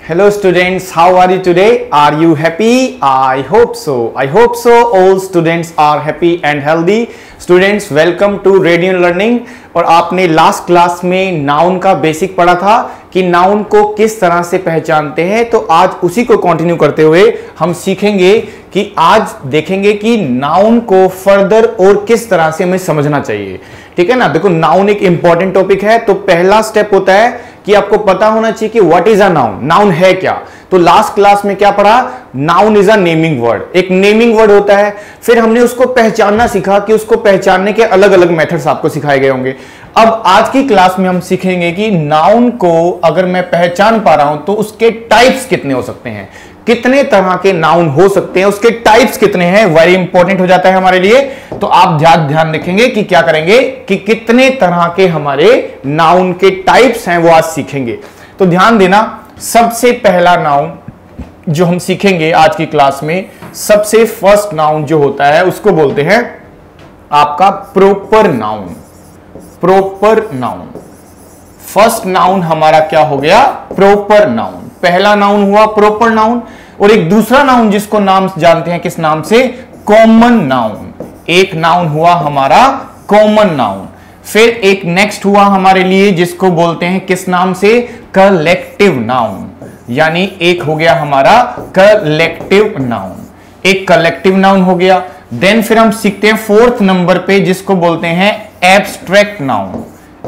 Hello students, how are you today? Are you happy? I hope so. I hope so. All students are happy and healthy. Students, welcome to Radiant Learning. और आपने last class में noun का basic पढ़ा था कि noun को किस तरह से पहचानते हैं, तो आज उसी को कंटिन्यू करते हुए हम सीखेंगे कि आज देखेंगे कि नाउन को फर्दर और किस तरह से हमें समझना चाहिए। ठीक है ना। देखो, नाउन एक इंपॉर्टेंट टॉपिक है, तो पहला स्टेप होता है कि आपको पता होना चाहिए कि what is a noun, noun है क्या। तो लास्ट क्लास में क्या पढ़ा? Noun is a naming word, एक नेमिंग वर्ड होता है। फिर हमने उसको पहचानना सीखा कि उसको पहचानने के अलग अलग मेथड्स आपको सिखाए गए होंगे। अब आज की क्लास में हम सीखेंगे कि नाउन को अगर मैं पहचान पा रहा हूं तो उसके टाइप्स कितने हो सकते हैं, कितने तरह के नाउन हो सकते हैं, उसके टाइप्स कितने हैं, वेरी इंपॉर्टेंट हो जाता है हमारे लिए। तो आप ध्यान रखेंगे कि क्या करेंगे कि कितने तरह के हमारे नाउन के टाइप्स हैं वो आज सीखेंगे। तो ध्यान देना, सबसे पहला नाउन जो हम सीखेंगे आज की क्लास में, सबसे फर्स्ट नाउन जो होता है उसको बोलते हैं आपका proper noun. Proper noun, first noun हमारा क्या हो गया? Proper noun. पहला नाउन हुआ प्रॉपर नाउन, और एक दूसरा नाउन जिसको नाम जानते हैं किस नाम से? Common noun. एक नाउन हुआ हमारा कॉमन नाउन। फिर एक नेक्स्ट हुआ हमारे लिए जिसको बोलते हैं किस नाम से? Collective noun. यानी एक हो गया हमारा कलेक्टिव नाउन, एक कलेक्टिव नाउन हो गया। देन फिर हम सीखते हैं फोर्थ नंबर पे जिसको बोलते हैं एब्स्ट्रैक्ट नाउन।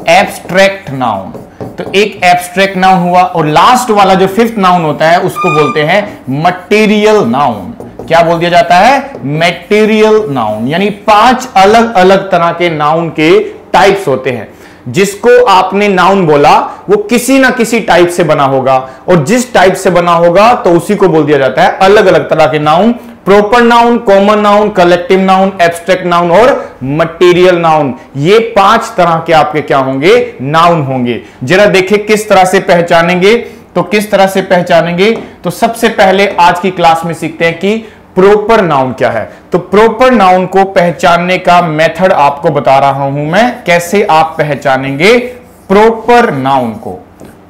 एब्स्ट्रैक्ट नाउन, तो एक एब्स्ट्रैक्ट नाउन हुआ। और लास्ट वाला जो फिफ्थ नाउन होता है उसको बोलते हैं मटेरियल नाउन। क्या बोल दिया जाता है? Material noun. यानी 5 अलग अलग तरह के नाउन के टाइप्स होते हैं। जिसको आपने नाउन बोला वो किसी ना किसी टाइप से बना होगा, और जिस टाइप से बना होगा तो उसी को बोल दिया जाता है अलग अलग तरह के noun. Proper noun, common noun, collective noun, abstract noun और मटेरियल नाउन। ये 5 तरह के आपके क्या होंगे? नाउन होंगे। जरा देखिए किस तरह से पहचानेंगे। तो किस तरह से पहचानेंगे? तो सबसे पहले आज की क्लास में सीखते हैं कि प्रॉपर नाउन क्या है। तो प्रॉपर नाउन को पहचानने का मेथड आपको बता रहा हूं मैं, कैसे आप पहचानेंगे प्रॉपर नाउन को।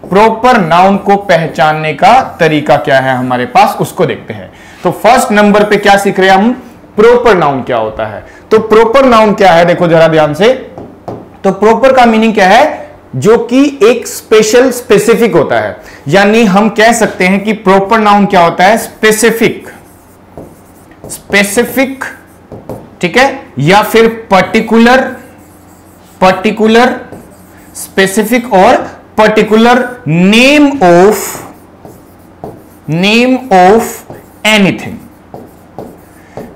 प्रॉपर नाउन को पहचानने का तरीका क्या है हमारे पास, उसको देखते हैं। तो फर्स्ट नंबर पे क्या सीख रहे हैं हम? प्रॉपर नाउन क्या होता है। तो प्रॉपर नाउन क्या है, देखो जरा ध्यान से। तो प्रॉपर का मीनिंग क्या है? जो कि एक स्पेशल, स्पेसिफिक होता है। यानी हम कह सकते हैं कि प्रॉपर नाउन क्या होता है? स्पेसिफिक। स्पेसिफिक, ठीक है, या फिर पर्टिकुलर। पर्टिकुलर, स्पेसिफिक और पर्टिकुलर नेम ऑफ एनीथिंग।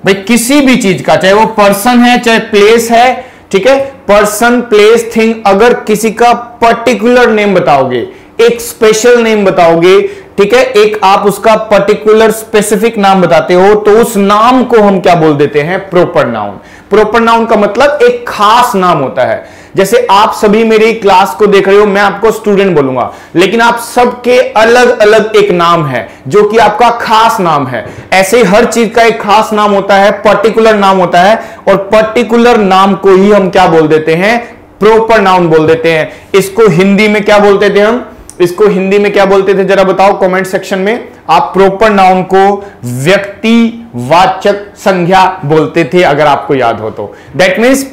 भाई किसी भी चीज का, चाहे वो पर्सन है चाहे प्लेस है, ठीक है, पर्सन, प्लेस, थिंग, अगर किसी का पर्टिकुलर नेम बताओगे, एक स्पेशल नेम बताओगे, ठीक है, एक आप उसका पर्टिकुलर स्पेसिफिक नाम बताते हो, तो उस नाम को हम क्या बोल देते हैं? Proper noun. प्रॉपर नाउन का मतलब एक खास नाम होता है। जैसे आप सभी मेरी क्लास को देख रहे हो, मैं आपको स्टूडेंट बोलूंगा, लेकिन आप सबके अलग अलग एक नाम है जो कि आपका खास नाम है। ऐसे ही हर चीज का एक खास नाम होता है, पर्टिकुलर नाम होता है, और पर्टिकुलर नाम को ही हम क्या बोल देते हैं? प्रॉपर नाउन बोल देते हैं। इसको हिंदी में क्या बोलते थे हम? इसको हिंदी में क्या बोलते थे, जरा बताओ कमेंट सेक्शन में। आप प्रॉपर नाउन को व्यक्तिवाचक संज्ञा बोलते थे, अगर आपको याद हो तो। दैट मीन्स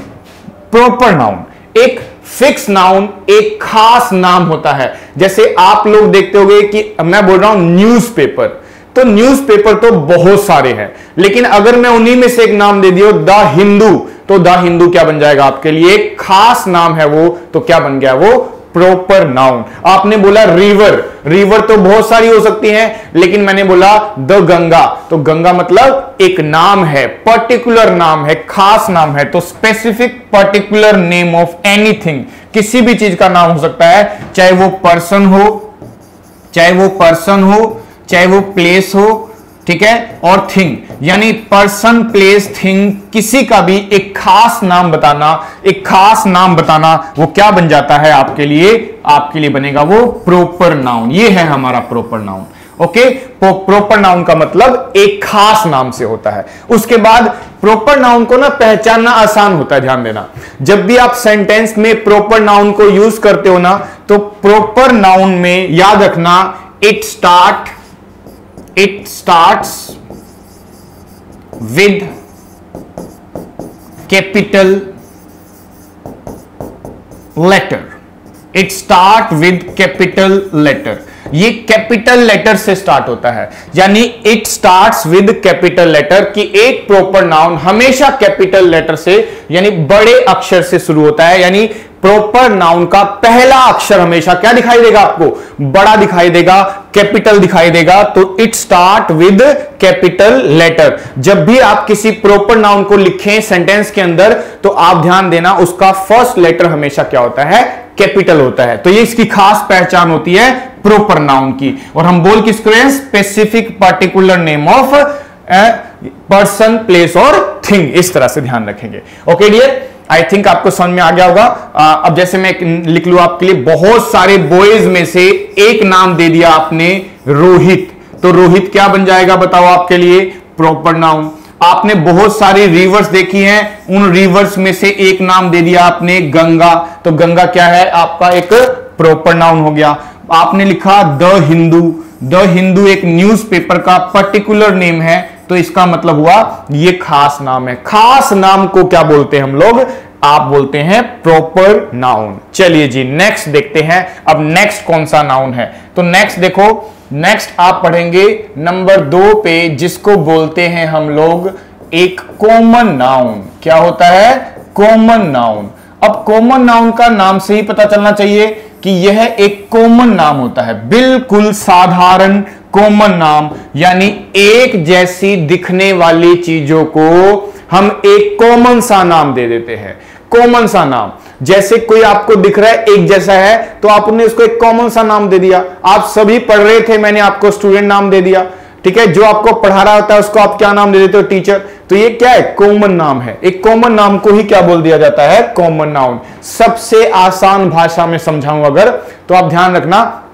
प्रॉपर नाउन एक फिक्स नाउन, एक खास नाम होता है। जैसे आप लोग देखते होंगे कि मैं बोल रहा हूं न्यूज़पेपर, तो न्यूज़पेपर तो बहुत सारे हैं, लेकिन अगर मैं उन्हीं में से एक नाम दे दिया द हिंदू, तो द हिंदू क्या बन जाएगा? आपके लिए एक खास नाम है वो, तो क्या बन गया वो? Proper noun. आपने बोला रिवर, रिवर तो बहुत सारी हो सकती हैं, लेकिन मैंने बोला द गंगा, तो गंगा मतलब एक नाम है, पर्टिकुलर नाम है, खास नाम है। तो specific particular name of anything, किसी भी चीज का नाम हो सकता है, चाहे वो पर्सन हो, चाहे वो प्लेस हो, ठीक है, और थिंग। यानी पर्सन, प्लेस, थिंग, किसी का भी एक खास नाम बताना, एक खास नाम बताना, वो क्या बन जाता है आपके लिए? आपके लिए बनेगा वो प्रॉपर नाउन। ये है हमारा proper noun. Okay, proper noun का मतलब एक खास नाम से होता है। उसके बाद प्रॉपर नाउन को ना पहचानना आसान होता है। ध्यान देना, जब भी आप सेंटेंस में प्रॉपर नाउन को यूज करते हो ना, तो प्रॉपर नाउन में याद रखना it starts with capital letter. It start with capital letter. ये कैपिटल लेटर से स्टार्ट होता है, यानी it starts with capital letter कि एक प्रॉपर नाउन हमेशा कैपिटल लेटर से यानी बड़े अक्षर से शुरू होता है। यानी प्रॉपर नाउन का पहला अक्षर हमेशा क्या दिखाई देगा आपको? बड़ा दिखाई देगा, कैपिटल दिखाई देगा। तो it start with capital letter. जब भी आप किसी प्रॉपर नाउन को लिखें सेंटेंस के अंदर तो आप ध्यान देना उसका फर्स्ट लेटर हमेशा क्या होता है? कैपिटल होता है। तो ये इसकी खास पहचान होती है प्रॉपर नाउन की। और हम बोल किसको रहे हैं? Specific particular name of person, place और थिंग। इस तरह से ध्यान रखेंगे। ओके डियर, आई थिंक आपको समझ में आ गया होगा। अब जैसे मैं लिख लूं आपके लिए, बहुत सारे बॉयज में से एक नाम दे दिया आपने रोहित, तो रोहित क्या बन जाएगा बताओ आपके लिए? Proper noun. आपने बहुत सारी रिवर्स देखी हैं, उन रिवर्स में से एक नाम दे दिया आपने गंगा, तो गंगा क्या है? आपका एक प्रॉपर नाउन हो गया। आपने लिखा द हिंदू, द हिंदू एक न्यूज़पेपर का पर्टिकुलर नेम है, तो इसका मतलब हुआ ये खास नाम है। खास नाम को क्या बोलते हैं हम लोग? आप बोलते हैं प्रॉपर नाउन। चलिए जी नेक्स्ट देखते हैं। अब नेक्स्ट कौन सा नाउन है? तो नेक्स्ट देखो, नेक्स्ट आप पढ़ेंगे नंबर 2 पे, जिसको बोलते हैं हम लोग एक कॉमन नाउन। क्या होता है? Common noun. अब कॉमन नाउन का नाम से ही पता चलना चाहिए कि यह एक कॉमन नाम होता है, बिल्कुल साधारण कॉमन नाम, यानी एक जैसी दिखने वाली चीजों को हम एक कॉमन सा नाम दे देते हैं। कॉमन सा नाम, जैसे कोई आपको दिख रहा है एक जैसा है, तो आपने उसको एक कॉमन सा नाम दे दिया। आप सभी पढ़ रहे थे, मैंने आपको स्टूडेंट नाम दे दिया, ठीक है। जो आपको पढ़ा रहा होता है उसको आप क्या नाम दे देते हो? टीचर। तो ये क्या है? कॉमन नाम है। एक कॉमन नाम को ही क्या बोल दिया जाता है? Common noun. सबसे आसान भाषा में समझाऊं अगर, तो आप ध्यान रखना,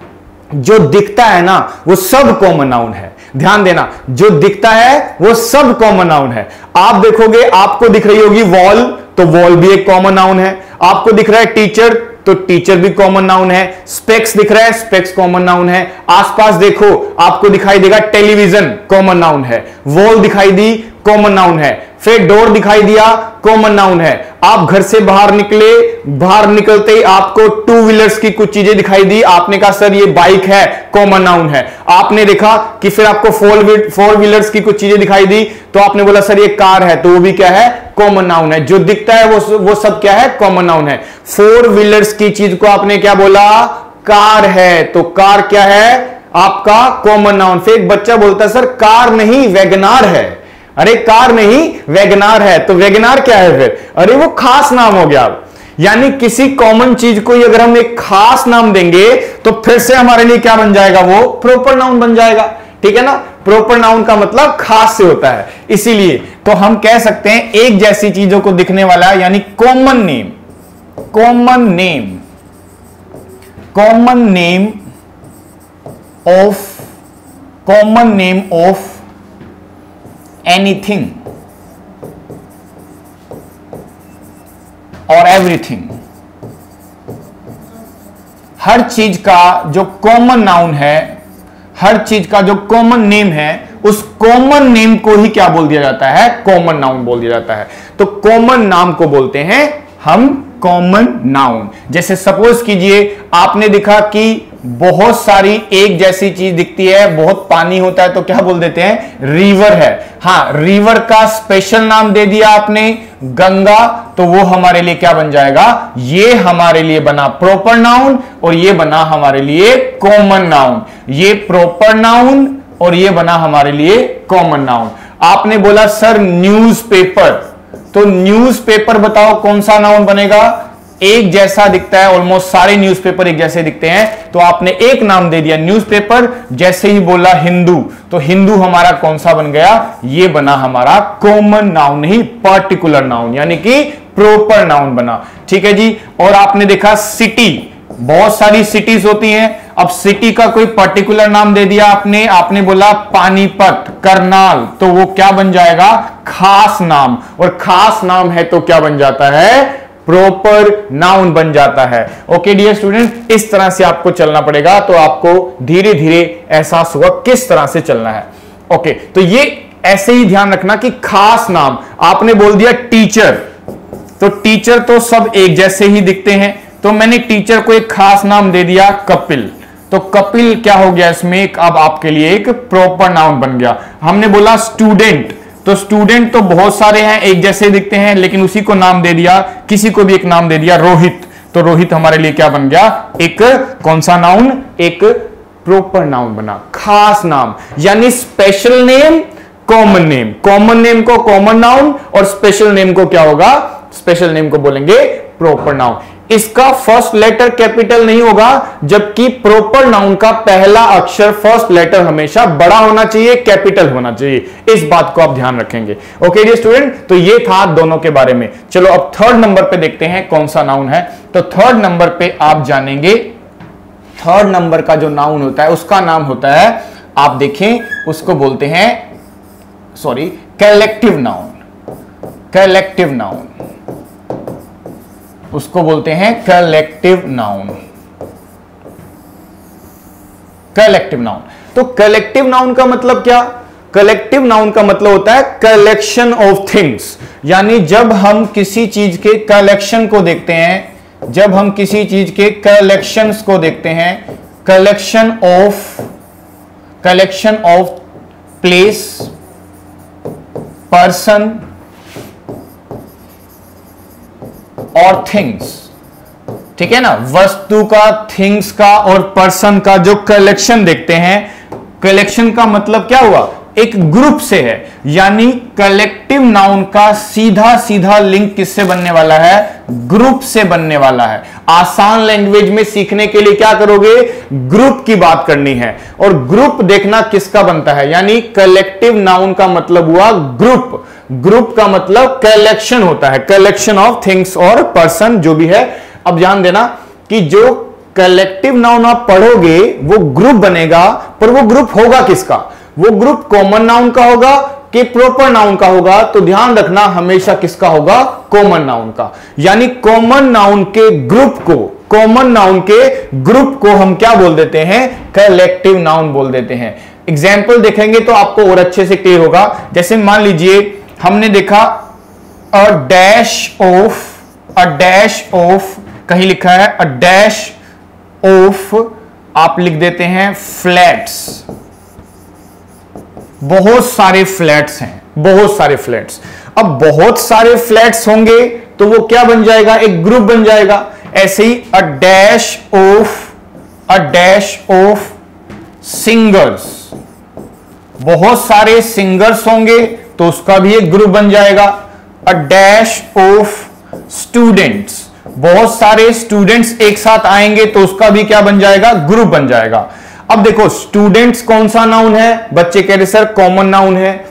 जो दिखता है ना वो सब कॉमन नाउन है। ध्यान देना, जो दिखता है वो सब कॉमन नाउन है। आप देखोगे, आपको दिख रही होगी वॉल, तो वॉल भी एक कॉमन नाउन है। आपको दिख रहा है टीचर, तो टीचर भी कॉमन नाउन है। स्पेक्स दिख रहा है, स्पेक्स कॉमन नाउन है। आसपास देखो, आपको दिखाई देगा टेलीविजन, कॉमन नाउन है। वॉल दिखाई दी, कॉमन नाउन है। फिर डोर दिखाई दिया, कॉमन नाउन है। आप घर से बाहर निकले, बाहर निकलते ही आपको टू व्हीलर्स की कुछ चीजें दिखाई दी, आपने कहा सर ये बाइक है, कॉमन नाउन है। आपने देखा कि फिर आपको फोर व्हीलर्स की कुछ चीजें दिखाई दी, तो आपने बोला सर ये कार है, तो वो भी क्या है? कॉमन नाउन है। जो दिखता है वो सब क्या है? कॉमन नाउन है। फोर व्हीलर्स की चीज को आपने क्या बोला? कार है, तो कार क्या है? आपका कॉमन नाउन। फिर एक बच्चा बोलता है सर कार नहीं वैगनार है। अरे कार नहीं वैगनार है, तो वैगनार क्या है फिर? अरे वो खास नाम हो गया। यानी किसी कॉमन चीज को अगर हम एक खास नाम देंगे तो फिर से हमारे लिए क्या बन जाएगा? वो प्रॉपर नाउन बन जाएगा। ठीक है ना? प्रॉपर नाउन का मतलब खास से होता है, इसीलिए तो हम कह सकते हैं एक जैसी चीजों को दिखने वाला, यानी common name. Common name, common name of, common name of anything और एवरीथिंग। हर चीज का जो कॉमन नाउन है, हर चीज का जो कॉमन नेम है, उस कॉमन नेम को ही क्या बोल दिया जाता है? कॉमन नाउन बोल दिया जाता है। तो कॉमन नाम को बोलते हैं हम कॉमन नाउन। जैसे सपोज कीजिए आपने देखा कि बहुत सारी एक जैसी चीज दिखती है, बहुत पानी होता है, तो क्या बोल देते हैं? रिवर है। हाँ, रिवर का स्पेशल नाम दे दिया आपने गंगा, तो वो हमारे लिए क्या बन जाएगा? ये हमारे लिए बना प्रॉपर नाउन और ये बना हमारे लिए कॉमन नाउन। ये प्रॉपर नाउन और ये बना हमारे लिए कॉमन नाउन। आपने बोला सर न्यूज़पेपर, तो न्यूज़पेपर बताओ कौन सा नाउन बनेगा? एक जैसा दिखता है, ऑलमोस्ट सारे न्यूज़पेपर एक जैसे दिखते हैं, तो आपने एक नाम दे दिया न्यूज़पेपर। जैसे ही बोला हिंदू, तो हिंदू हमारा कौन सा बन गया? ये बना हमारा कॉमन नाउन, नहीं पर्टिकुलर नाउन, यानी कि प्रॉपर नाउन बना। ठीक है जी। और आपने देखा सिटी, बहुत सारी सिटीज होती हैं। अब सिटी का कोई पर्टिकुलर नाम दे दिया आपने, आपने बोला पानीपत, करनाल, तो वो क्या बन जाएगा? खास नाम। और खास नाम है तो क्या बन जाता है? प्रॉपर नाउन बन जाता है। ओके डियर स्टूडेंट, इस तरह से आपको चलना पड़ेगा, तो आपको धीरे धीरे एहसास होगा किस तरह से चलना है। ओके, तो ये ऐसे ही ध्यान रखना कि खास नाम, आपने बोल दिया टीचर, तो टीचर तो सब एक जैसे ही दिखते हैं, तो मैंने टीचर को एक खास नाम दे दिया कपिल, तो कपिल क्या हो गया इसमें एक, अब आपके लिए एक प्रॉपर नाउन बन गया। हमने बोला स्टूडेंट, तो स्टूडेंट तो बहुत सारे हैं, एक जैसे दिखते हैं, लेकिन उसी को नाम दे दिया, किसी को भी एक नाम दे दिया रोहित, तो रोहित हमारे लिए क्या बन गया, एक कौन सा नाउन, एक प्रॉपर नाउन बना, खास नाम, यानी special name, common name, common name को कॉमन नाउन और स्पेशल नेम को क्या होगा, स्पेशल नेम को बोलेंगे प्रॉपर नाउन। इसका फर्स्ट लेटर कैपिटल नहीं होगा, जबकि प्रॉपर नाउन का पहला अक्षर फर्स्ट लेटर हमेशा बड़ा होना चाहिए, कैपिटल होना चाहिए, इस बात को आप ध्यान रखेंगे। ओके डियर स्टूडेंट, तो ये था दोनों के बारे में। चलो अब थर्ड नंबर पे देखते हैं कौन सा नाउन है। तो थर्ड नंबर पे आप जानेंगे, थर्ड नंबर का जो नाउन होता है उसका नाम होता है, आप देखें, उसको बोलते हैं, sorry, collective noun, collective noun, उसको बोलते हैं कलेक्टिव नाउन, कलेक्टिव नाउन। तो कलेक्टिव नाउन का मतलब क्या, कलेक्टिव नाउन का मतलब होता है कलेक्शन ऑफ थिंग्स, यानी जब हम किसी चीज के कलेक्शन को देखते हैं, जब हम किसी चीज के कलेक्शंस को देखते हैं, कलेक्शन ऑफ प्लेस, पर्सन और थिंग्स, ठीक है ना, वस्तु का, थिंग्स का और पर्सन का जो कलेक्शन देखते हैं, कलेक्शन का मतलब क्या हुआ, एक ग्रुप से है, यानी कलेक्टिव नाउन का सीधा सीधा लिंक किससे बनने वाला है, ग्रुप से बनने वाला है। आसान लैंग्वेज में सीखने के लिए क्या करोगे, ग्रुप की बात करनी है, और ग्रुप देखना किसका बनता है, यानी कलेक्टिव नाउन का मतलब हुआ ग्रुप, ग्रुप का मतलब कलेक्शन होता है, कलेक्शन ऑफ थिंग्स और पर्सन जो भी है। अब ध्यान देना कि जो कलेक्टिव नाउन आप पढ़ोगे वो ग्रुप बनेगा, पर वो ग्रुप होगा किसका, वो ग्रुप कॉमन नाउन का होगा कि प्रॉपर नाउन का होगा, तो ध्यान रखना हमेशा किसका होगा, कॉमन नाउन का, यानी कॉमन नाउन के ग्रुप को, कॉमन नाउन के ग्रुप को हम क्या बोल देते हैं, कलेक्टिव नाउन बोल देते हैं। एग्जाम्पल देखेंगे तो आपको और अच्छे से क्लियर होगा। जैसे मान लीजिए हमने देखा अ डैश ऑफ, कहीं लिखा है अ डैश ऑफ, आप लिख देते हैं फ्लैट्स, बहुत सारे फ्लैट्स हैं, बहुत सारे फ्लैट्स। अब बहुत सारे फ्लैट्स होंगे तो वो क्या बन जाएगा, एक ग्रुप बन जाएगा। ऐसे ही अ डैश ऑफ सिंगर्स, बहुत सारे सिंगर्स होंगे तो उसका भी एक ग्रुप बन जाएगा। अ डैश ऑफ स्टूडेंट्स, बहुत सारे स्टूडेंट्स एक साथ आएंगे तो उसका भी क्या बन जाएगा, ग्रुप बन जाएगा। अब देखो स्टूडेंट्स कौन सा नाउन है, बच्चे कह रहे सर कॉमन नाउन है,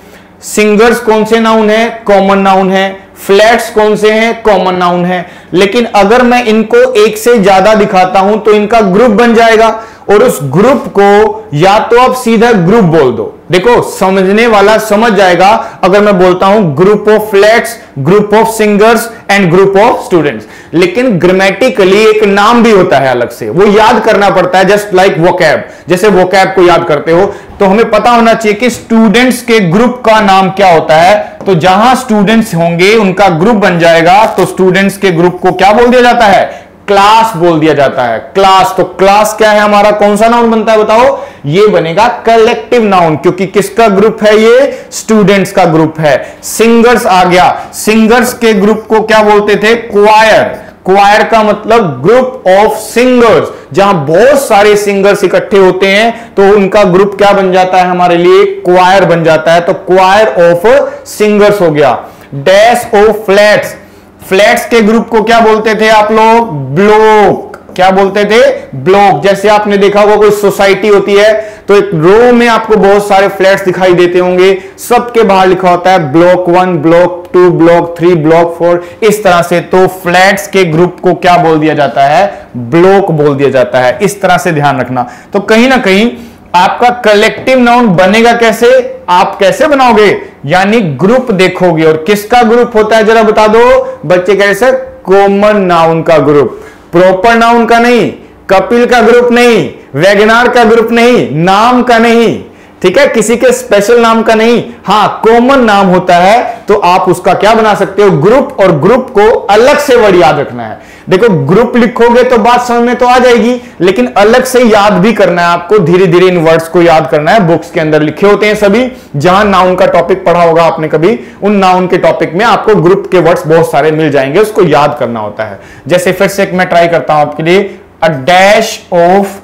सिंगर्स कौन से नाउन है, कॉमन नाउन है, फ्लैट्स कौन से हैं, कॉमन नाउन है। लेकिन अगर मैं इनको एक से ज्यादा दिखाता हूं तो इनका ग्रुप बन जाएगा, और उस ग्रुप को या तो आप सीधा ग्रुप बोल दो, देखो समझने वाला समझ जाएगा। अगर मैं बोलता हूं group of flats, group of singers and group of students, लेकिन ग्रामेटिकली एक नाम भी होता है अलग से, वो याद करना पड़ता है, जस्ट लाइक वोकैब, जैसे वोकैब को याद करते हो तो हमें पता होना चाहिए कि स्टूडेंट्स के ग्रुप का नाम क्या होता है। तो जहां स्टूडेंट्स होंगे उनका ग्रुप बन जाएगा, तो स्टूडेंट्स के ग्रुप को क्या बोल दिया जाता है, क्लास बोल दिया जाता है, क्लास। तो क्लास क्या है हमारा, कौन सा नाउन बनता है बताओ, ये बनेगा कलेक्टिव नाउन, क्योंकि किसका ग्रुप है, ये स्टूडेंट्स का ग्रुप है। सिंगर्स आ गया, सिंगर्स के ग्रुप को क्या बोलते थे, क्वायर, क्वायर का मतलब ग्रुप ऑफ सिंगर्स, जहां बहुत सारे सिंगर्स इकट्ठे होते हैं तो उनका ग्रुप क्या बन जाता है हमारे लिए, क्वायर बन जाता है। तो क्वायर ऑफ सिंगर्स हो गया। डैश ऑफ फ्लैट्स, फ्लैट्स के ग्रुप को क्या बोलते थे आप लोग, ब्लॉक, क्या बोलते थे, ब्लॉक। जैसे आपने देखा होगा कोई सोसाइटी होती है तो एक रो में आपको बहुत सारे फ्लैट्स दिखाई देते होंगे, सबके बाहर लिखा होता है ब्लॉक 1, ब्लॉक 2, ब्लॉक 3, ब्लॉक 4, इस तरह से। तो फ्लैट्स के ग्रुप को क्या बोल दिया जाता है, ब्लॉक बोल दिया जाता है। इस तरह से ध्यान रखना। तो कहीं ना कहीं आपका कलेक्टिव नाउन बनेगा कैसे, आप कैसे बनाओगे, यानी ग्रुप देखोगे। और किसका ग्रुप होता है जरा बता दो, बच्चे कह रहे सर कॉमन नाउन का ग्रुप, प्रॉपर नाउन का नहीं, कपिल का ग्रुप नहीं, वैगनार का ग्रुप नहीं, नाम का नहीं, ठीक है, किसी के स्पेशल नाम का नहीं, हां कॉमन नाम होता है तो आप उसका क्या बना सकते हो, ग्रुप। और ग्रुप को अलग से वर्ड याद रखना है। देखो ग्रुप लिखोगे तो बात समझ में तो आ जाएगी, लेकिन अलग से याद भी करना है आपको, धीरे धीरे इन वर्ड्स को याद करना है। बुक्स के अंदर लिखे होते हैं सभी, जहां नाउन का टॉपिक पढ़ा होगा आपने कभी, उन नाउन के टॉपिक में आपको ग्रुप के वर्ड्स बहुत सारे मिल जाएंगे, उसको याद करना होता है। जैसे फिर से मैं ट्राई करता हूं आपके लिए, अ डैश ऑफ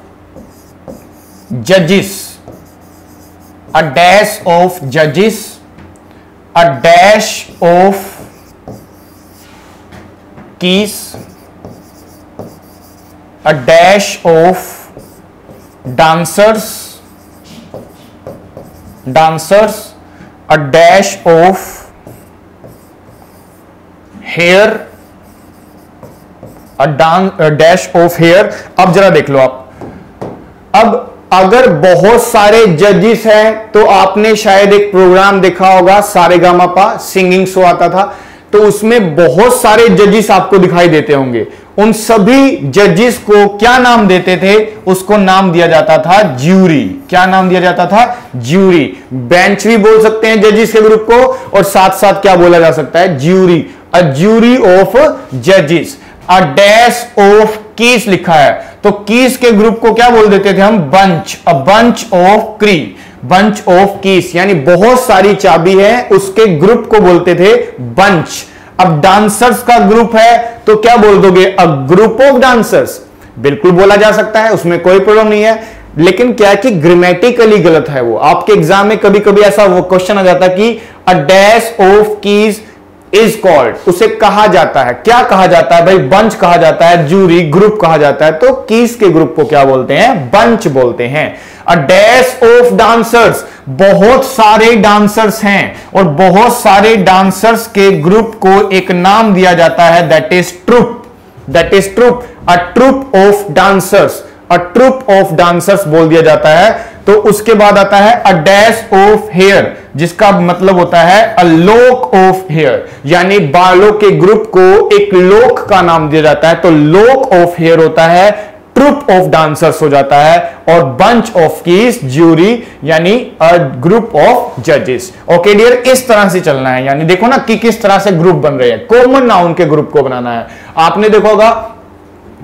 जजेस, a dash of judges, a dash of keys, a dash of dancers, a dash of hair, a dash of hair। अब जरा देख लो आप, अब अगर बहुत सारे जजेस हैं तो आपने शायद एक प्रोग्राम देखा होगा, सारेगामापा सिंगिंग शो आता था, तो उसमें बहुत सारे जजेस आपको दिखाई देते होंगे। उन सभी जजेस को क्या नाम देते थे, उसको नाम दिया जाता था ज्यूरी। क्या नाम दिया जाता था, ज्यूरी। बेंच भी बोल सकते हैं जजेस के ग्रुप को, और साथ साथ क्या बोला जा सकता है, ज्यूरी, अ ज्यूरी ऑफ जजेस। अ डैश ऑफ कीज लिखा है, तो कीज के ग्रुप को क्या बोल देते थे हम, बंच, अ बंच ऑफ क्री, बंच ऑफ कीज, यानी बहुत सारी चाबी है, उसके ग्रुप को बोलते थे बंच। अब डांसर्स का ग्रुप है तो क्या बोल दोगे, अ ग्रुप ऑफ डांसर्स। बिल्कुल बोला जा सकता है, उसमें कोई प्रॉब्लम नहीं है, लेकिन क्या है कि ग्रामेटिकली गलत है वो। आपके एग्जाम में कभी कभी ऐसा वो क्वेश्चन आ जाता है कि a dash of keys is called, उसे कहा जाता है, क्या कहा जाता है भाई, बंच कहा जाता है, जूरी ग्रुप कहा जाता है, तो कीज के ग्रुप को क्या बोलते हैं, बंच बोलते हैं। अ डैश ऑफ डांसर्स, बहुत सारे डांसर्स हैं, और बहुत सारे डांसर्स के ग्रुप को एक नाम दिया जाता है, that is troupe, that is troupe, a troupe of dancers, a troupe of dancers बोल दिया जाता है। तो उसके बाद आता है अ डैश ऑफ हेयर, जिसका मतलब होता है अ लॉक ऑफ हेयर, यानी बालों के ग्रुप को एक लोक का नाम दिया जाता है, तो लॉक ऑफ हेयर होता है, ट्रुप ऑफ डांसर्स हो जाता है, और बंच ऑफ कीज ज्यूरी, यानी अ ग्रुप ऑफ जजेस। ओके डियर, इस तरह से चलना है, यानी देखो ना कि किस तरह से ग्रुप बन रहे हैं, कॉमन नाउन के ग्रुप को बनाना है। आपने देखा होगा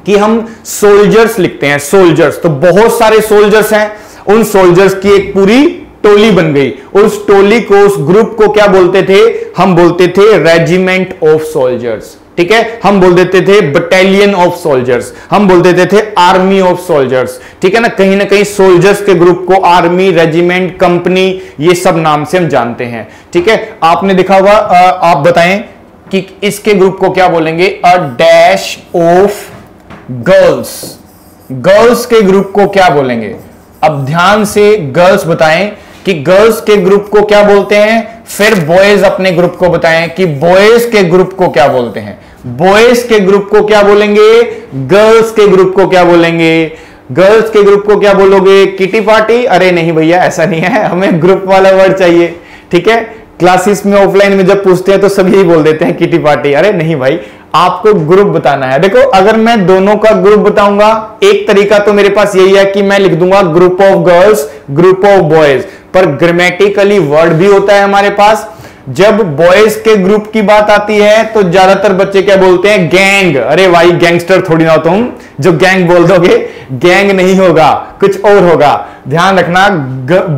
कि हम सोल्जर्स लिखते हैं, सोल्जर्स, तो बहुत सारे सोल्जर्स हैं, उन सोल्जर्स की एक पूरी टोली बन गई, उस टोली को, उस ग्रुप को क्या बोलते थे, हम बोलते थे रेजिमेंट ऑफ सोल्जर्स, ठीक है, हम बोल देते थे बटालियन ऑफ सोल्जर्स, हम बोल देते थे आर्मी ऑफ सोल्जर्स, ठीक है ना कहीं सोल्जर्स के ग्रुप को आर्मी, रेजिमेंट, कंपनी, ये सब नाम से हम जानते हैं, ठीक है। आपने देखा होगा, आप बताएं कि इसके ग्रुप को क्या बोलेंगे, a dash of girls, girls के ग्रुप को क्या बोलेंगे, अब ध्यान से गर्ल्स बताएं कि गर्ल्स के ग्रुप को क्या बोलते हैं, फिर बॉयज अपने ग्रुप को बताएं कि बॉयज के ग्रुप को क्या बोलते हैं, बॉयज के ग्रुप को क्या बोलेंगे, गर्ल्स के ग्रुप को क्या बोलेंगे, गर्ल्स के ग्रुप को क्या बोलोगे, किटी पार्टी, अरे नहीं भैया ऐसा नहीं है, हमें ग्रुप वाला वर्ड चाहिए, ठीक है। क्लासेस में ऑफलाइन में जब पूछते हैं तो सभी बोल देते हैं किटी पार्टी, अरे नहीं भाई, आपको ग्रुप बताना है। देखो अगर मैं दोनों का ग्रुप बताऊंगा, एक तरीका तो मेरे पास यही है कि मैं लिख दूंगा group of girls, group of boys, पर ग्रामेटिकली वर्ड भी होता है हमारे पास। जब बॉयज के ग्रुप की बात आती है तो ज्यादातर बच्चे क्या बोलते हैं, गैंग, अरे भाई गैंगस्टर थोड़ी ना तुम जो गैंग बोल दोगे, गैंग नहीं होगा, कुछ और होगा, ध्यान रखना।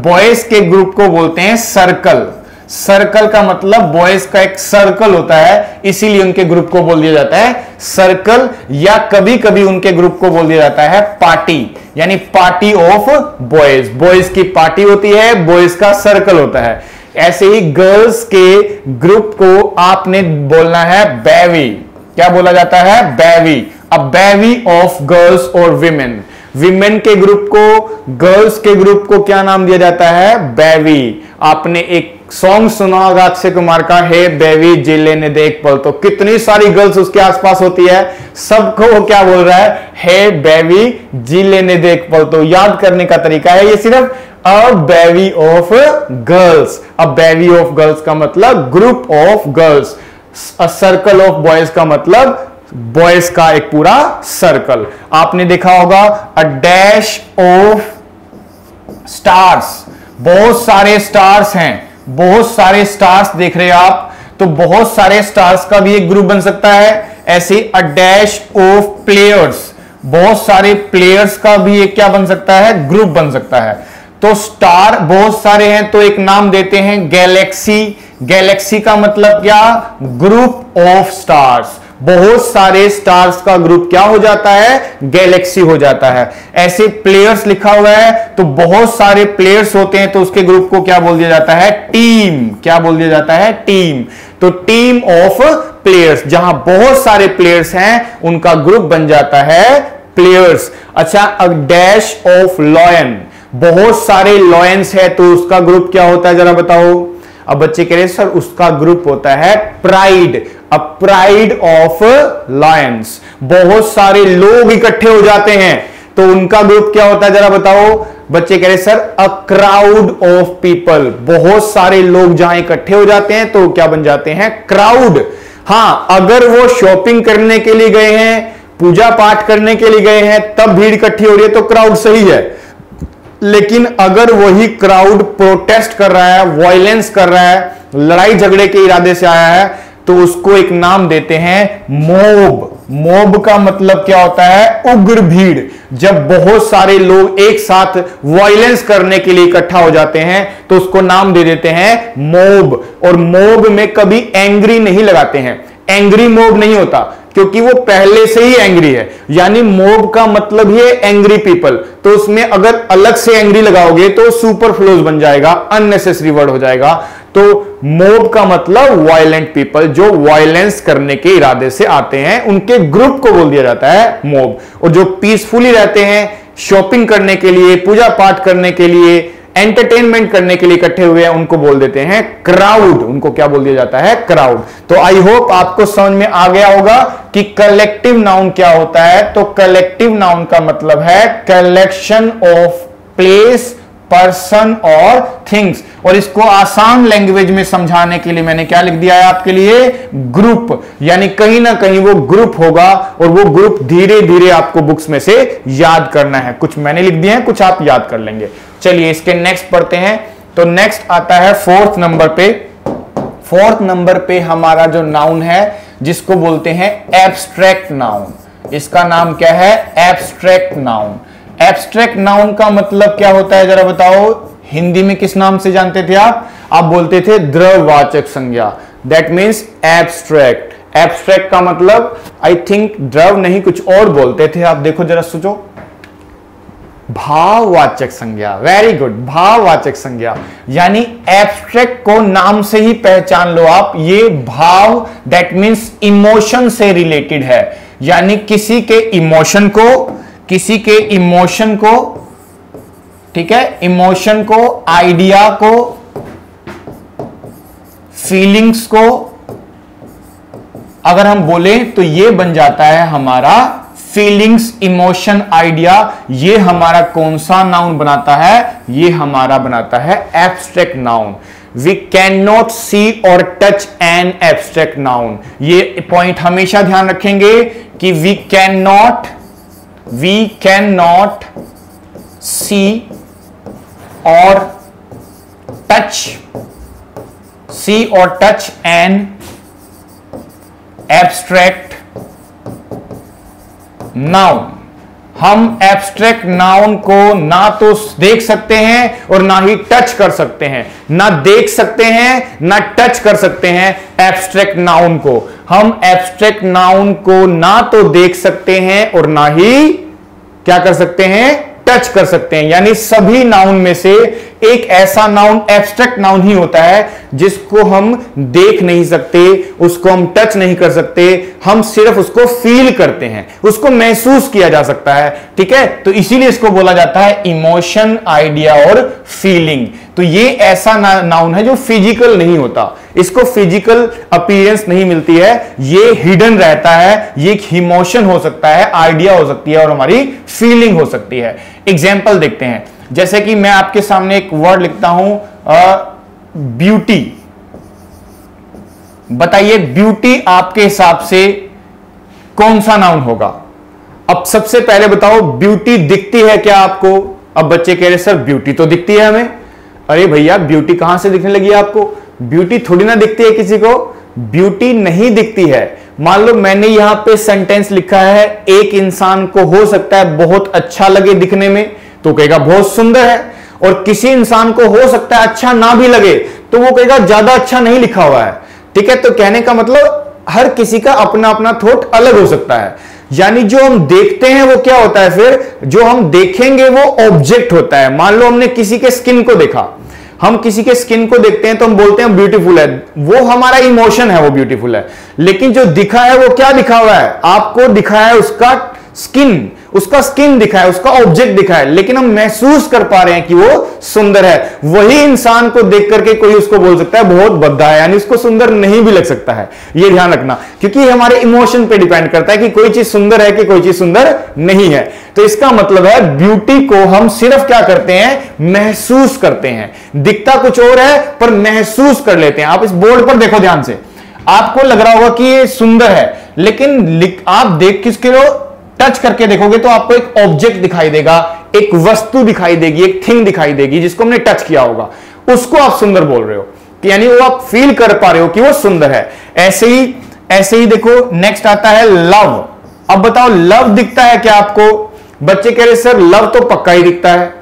बॉयज के ग्रुप को बोलते हैं सर्कल, सर्कल का मतलब बॉयज का एक सर्कल होता है, इसीलिए उनके ग्रुप को बोल दिया जाता है सर्कल, या कभी कभी उनके ग्रुप को बोल दिया जाता है पार्टी, यानी पार्टी ऑफ बॉयज, बॉयज की पार्टी होती है, बॉयज का सर्कल होता है। ऐसे ही गर्ल्स के ग्रुप को आपने बोलना है बेवी, क्या बोला जाता है, बेवी, अ बेवी ऑफ गर्ल्स और विमेन, विमेन के ग्रुप को, गर्ल्स के ग्रुप को क्या नाम दिया जाता है, बेवी। आपने एक सॉन्ग सुना होगा अक्षय कुमार का, हे बेवी जी लेने दे एक पल, तो कितनी सारी गर्ल्स उसके आसपास होती है, सबको वो क्या बोल रहा है, हे बेवी जी लेने दे एक पल। तो याद करने का तरीका है ये सिर्फ a bevy of girls, a bevy of girls का मतलब group of girls, a circle of boys का मतलब बॉयज का एक पूरा सर्कल। आपने देखा होगा अ डैश ऑफ स्टार्स, बहुत सारे स्टार्स हैं, बहुत सारे स्टार्स देख रहे हैं आप, तो बहुत सारे स्टार्स का भी एक ग्रुप बन सकता है। ऐसे अ डैश ऑफ प्लेयर्स, बहुत सारे प्लेयर्स का भी एक क्या बन सकता है, ग्रुप बन सकता है। तो स्टार बहुत सारे हैं तो एक नाम देते हैं गैलेक्सी। गैलेक्सी का मतलब क्या, ग्रुप ऑफ स्टार्स। बहुत सारे स्टार्स का ग्रुप क्या हो जाता है, गैलेक्सी हो जाता है। ऐसे प्लेयर्स लिखा हुआ है तो बहुत सारे प्लेयर्स होते हैं तो उसके ग्रुप को क्या बोल दिया जाता है, टीम। क्या बोल दिया जाता है, टीम। तो टीम ऑफ प्लेयर्स, जहां बहुत सारे प्लेयर्स हैं उनका ग्रुप बन जाता है प्लेयर्स। अच्छा, अ डैश ऑफ लॉयन, बहुत सारे लॉयंस है तो उसका ग्रुप क्या होता है, जरा बताओ। अब बच्चे कह रहे सर उसका ग्रुप होता है pride, a pride of Lions. बहुत सारे लोग इकट्ठे हो जाते हैं तो उनका ग्रुप क्या होता है, जरा बताओ। बच्चे कह रहे sir a crowd of people, बहुत सारे लोग जहां इकट्ठे हो जाते हैं तो क्या बन जाते हैं, क्राउड। हां, अगर वो शॉपिंग करने के लिए गए हैं, पूजा पाठ करने के लिए गए हैं, तब भीड़ इकट्ठी हो रही है तो क्राउड सही है। लेकिन अगर वही क्राउड प्रोटेस्ट कर रहा है, वायलेंस कर रहा है, लड़ाई झगड़े के इरादे से आया है, तो उसको एक नाम देते हैं मॉब। मॉब का मतलब क्या होता है, उग्र भीड़। जब बहुत सारे लोग एक साथ वायलेंस करने के लिए इकट्ठा हो जाते हैं तो उसको नाम दे देते हैं मॉब। और मॉब में कभी एंग्री नहीं लगाते हैं, एंग्री मॉब नहीं होता क्योंकि वो पहले से ही एंग्री है। यानी मॉब का मतलब ही है एंग्री पीपल, तो उसमें अगर अलग से एंग्री लगाओगे तो सुपरफ्लोज बन जाएगा, अननेसेसरी वर्ड हो जाएगा। तो मॉब का मतलब वायलेंट पीपल, जो वायलेंस करने के इरादे से आते हैं, उनके ग्रुप को बोल दिया जाता है मॉब। और जो पीसफुली रहते हैं, शॉपिंग करने के लिए, पूजा पाठ करने के लिए, एंटरटेनमेंट करने के लिए इकट्ठे हुए हैं, उनको बोल देते हैं क्राउड। उनको क्या बोल दिया जाता है, क्राउड। तो आई होप आपको समझ में आ गया होगा कि कलेक्टिव नाउन क्या होता है। तो कलेक्टिव नाउन का मतलब है कलेक्शन ऑफ प्लेस, पर्सन और थिंग्स। और इसको आसान लैंग्वेज में समझाने के लिए मैंने क्या लिख दिया है आपके लिए, ग्रुप। यानी कहीं ना कहीं वो ग्रुप होगा और वो ग्रुप धीरे धीरे आपको बुक्स में से याद करना है। कुछ मैंने लिख दिए हैं, कुछ आप याद कर लेंगे। चलिए इसके नेक्स्ट पढ़ते हैं। तो नेक्स्ट आता है फोर्थ नंबर पे। फोर्थ नंबर पे हमारा जो नाउन है जिसको बोलते हैं एब्स्ट्रैक्ट नाउन। इसका नाम क्या है, एब्स्ट्रैक्ट नाउन। एब्स्ट्रैक्ट नाउन का मतलब क्या होता है, जरा बताओ। हिंदी में किस नाम से जानते थे आप बोलते थे द्रववाचक संज्ञा। That means abstract. एब्स्ट्रैक्ट का मतलब आई थिंक द्रव नहीं कुछ और बोलते थे आप, देखो जरा सोचो। भाववाचक संज्ञा, वेरी गुड, भाववाचक संज्ञा। यानी एब्स्ट्रैक्ट को नाम से ही पहचान लो आप, ये भाव, दैट मीन्स इमोशन से रिलेटेड है। यानी किसी के इमोशन को, ठीक है, इमोशन को, आइडिया को, फीलिंग्स को अगर हम बोले तो ये बन जाता है हमारा फीलिंग्स, इमोशन, आइडिया। ये हमारा कौन सा नाउन बनाता है, ये हमारा बनाता है abstract noun. We can not see or touch an abstract noun. ये पॉइंट हमेशा ध्यान रखेंगे कि we can not see or touch an abstract noun. हम एब्स्ट्रैक्ट नाउन को ना तो देख सकते हैं और ना ही टच कर सकते हैं। ना देख सकते हैं ना टच कर सकते हैं एब्स्ट्रैक्ट नाउन को। हम एब्स्ट्रैक्ट नाउन को ना तो देख सकते हैं और ना ही क्या कर सकते हैं, टच कर सकते हैं। यानी सभी नाउन में से एक ऐसा नाउन एब्स्ट्रैक्ट नाउन ही होता है जिसको हम देख नहीं सकते, उसको हम टच नहीं कर सकते, हम सिर्फ उसको फील करते हैं, उसको महसूस किया जा सकता है। ठीक है, तो इसीलिए इसको बोला जाता है इमोशन, आइडिया और फीलिंग। तो ये ऐसा नाउन है जो फिजिकल नहीं होता, इसको फिजिकल अपीयरेंस नहीं मिलती है, ये हिडन रहता है। ये एक इमोशन हो सकता है, आइडिया हो सकती है और हमारी फीलिंग हो सकती है। एग्जाम्पल देखते हैं, जैसे कि मैं आपके सामने एक वर्ड लिखता हूं ब्यूटी। बताइए ब्यूटी आपके हिसाब से कौन सा नाउन होगा? अब सबसे पहले बताओ, ब्यूटी दिखती है क्या आपको? अब बच्चे कह रहे सर ब्यूटी तो दिखती है हमें। अरे भैया ब्यूटी कहां से दिखने लगी आपको? ब्यूटी थोड़ी ना दिखती है किसी को, ब्यूटी नहीं दिखती है। मान लो मैंने यहां पे सेंटेंस लिखा है, एक इंसान को हो सकता है बहुत अच्छा लगे दिखने में, तो कहेगा बहुत सुंदर है, और किसी इंसान को हो सकता है अच्छा ना भी लगे तो वो कहेगा ज्यादा अच्छा नहीं लिखा हुआ है। ठीक है, तो कहने का मतलब हर किसी का अपना अपना थॉट अलग हो सकता है। यानी जो हम देखते हैं वो क्या होता है, फिर जो हम देखेंगे वो ऑब्जेक्ट होता है। मान लो हमने किसी के स्किन को देखा, हम किसी के स्किन को देखते हैं तो हम बोलते हैं ब्यूटीफुल है, वो हमारा इमोशन है, वो ब्यूटीफुल है। लेकिन जो दिखा है वो क्या दिखा हुआ है? आपको दिखा है उसका स्किन, उसका स्किन दिखा है, उसका ऑब्जेक्ट दिखा है, लेकिन हम महसूस कर पा रहे हैं कि वो सुंदर है। वही इंसान को देख करके कोई उसको बोल सकता है बहुत भद्दा है, यानी उसको सुंदर नहीं भी लग सकता है। ये ध्यान रखना, क्योंकि हमारे इमोशन पे डिपेंड करता है कि कोई चीज सुंदर है कि कोई चीज सुंदर नहीं है। तो इसका मतलब है ब्यूटी को हम सिर्फ क्या करते हैं? महसूस करते हैं। दिखता कुछ और है पर महसूस कर लेते हैं। आप इस बोर्ड पर देखो ध्यान से, आपको लग रहा होगा कि ये सुंदर है, लेकिन आप देख किसके हो? टच करके देखोगे तो आपको एक ऑब्जेक्ट दिखाई देगा, एक वस्तु दिखाई देगी, एक थिंग दिखाई देगी जिसको हमने टच किया होगा, उसको आप सुंदर बोल रहे हो, यानी वो आप फील कर पा रहे हो कि वो सुंदर है। ऐसे ही देखो नेक्स्ट आता है लव। अब बताओ लव दिखता है क्या आपको? बच्चे कह रहे सर लव तो पक्का ही दिखता है।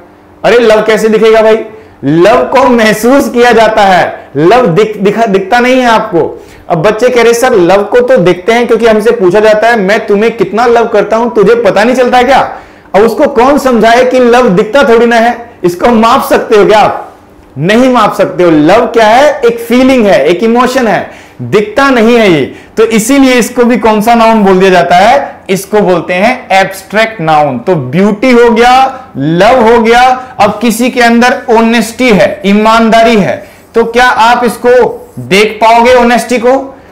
अरे लव कैसे दिखेगा भाई? लव को महसूस किया जाता है, लव दिखता नहीं है आपको। अब बच्चे कह रहे सर लव को तो देखते हैं, क्योंकि हमसे पूछा जाता है मैं तुम्हें कितना लव करता हूं, तुझे पता नहीं चलता है क्या? अब उसको कौन समझाए कि लव दिखता थोड़ी ना है। इसको माप सकते हो क्या आप? नहीं माप सकते हो। लव क्या है? एक फीलिंग है, एक इमोशन है, दिखता नहीं है ये। तो इसीलिए इसको भी कौन सा नाउन बोल दिया जाता है? इसको बोलते हैं एब्स्ट्रैक्ट नाउन। तो ब्यूटी हो गया, लव हो गया। अब किसी के अंदर ऑनेस्टी है, ईमानदारी है, तो क्या आप इसको देख पाओगे ऑनेस्टी को?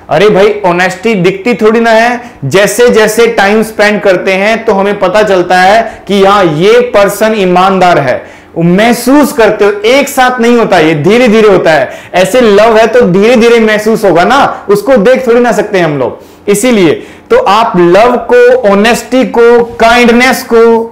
अरे भाई ऑनेस्टी दिखती थोड़ी ना है। जैसे जैसे टाइम स्पेंड करते हैं तो हमें पता चलता है कि यहां ये पर्सन ईमानदार है, महसूस करते हो। एक साथ नहीं होता, ये धीरे धीरे होता है। ऐसे लव है तो धीरे धीरे महसूस होगा ना, उसको देख थोड़ी ना सकते हैं हम लोग। इसीलिए तो आप लव को, ऑनेस्टी को, काइंडनेस को,